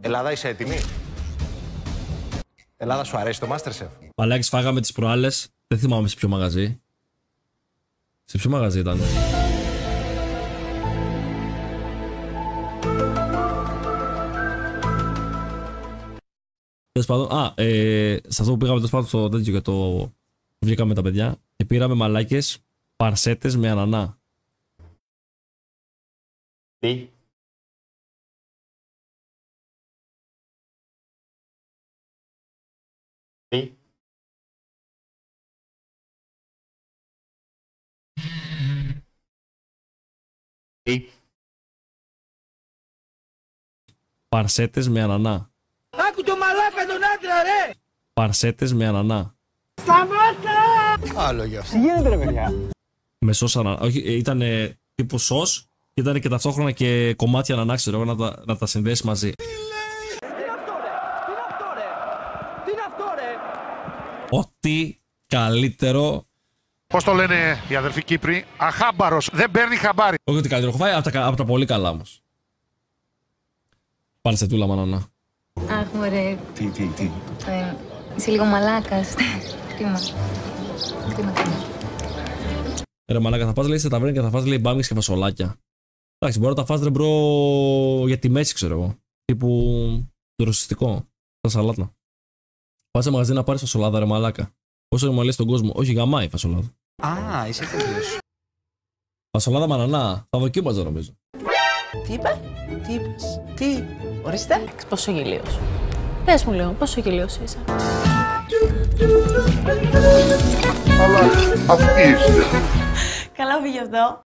Ελλάδα, είσαι έτοιμη? Ελλάδα, σου αρέσει το Masterchef? Παλάκης, φάγαμε τις προάλλες. Δεν θυμάμαι σε ποιο μαγαζί. Σε ποιο μαγαζί ήταν? Τέλος πάντων, σε αυτό που πήγαμε τέλος πάντων στο τέτοιο για το... Βγήκαμε με τα παιδιά και πήραμε μαλάκες παρσέτες με ανανά. Τι? Τι? Τι? Παρσέτες με ανανά. Άκου το μαλάκα τον άντρα, ρε! Παρσέτες με ανανά. Σταμάτα! Άλλο γιος. Τι γίνεται, ρε παιδιά? Με σως ανανά. Όχι, ήταν τύπου σως και ήταν και ταυτόχρονα και κομμάτια ανανά, ξέρω εγώ, να τα συνδέσει μαζί. Τι είναι αυτό, ρε! Τι είναι αυτό, ρε! Τι είναι αυτό, ρε! Ό,τι καλύτερο. Πώς το λένε οι αδερφοί Κύπροι, αχάμπαρος, δεν παίρνει χαμπάρι. Όχι ότι καλύτερο, έχω φάει από τα πολύ καλά όμως. Παρσετούλα με ανανά. Αχ, μωρέ. Τι. Είσαι λίγο μαλάκας. Κρίμα. Κρίμα. Ρε μαλάκα, θα πας λέει σε ταβέρνα και θα φας λέει μπάμιξ και φασολάκια. Εντάξει, μπορεί να τα φας ρε μπρο για τη μέση, ξέρω εγώ. Τύπου δροσιστικό. Στα σαλάτα. Πας σε μαγαζί να πάρεις φασολάδα ρε μαλάκα. Όσο είναι μαλλί στον κόσμο, όχι γαμάει φασολάδα. Α, είσαι τέτοιος. Φασολάδα με ανανά. Θα δοκίμαζα νομίζω. Τι είπε, τι είπες, τι, ορίστε. Πόσο γελίος. Πες μου λίγο, πόσο γελίος είσαι. Αλλά αυτή είστε. Καλά πήγε αυτό.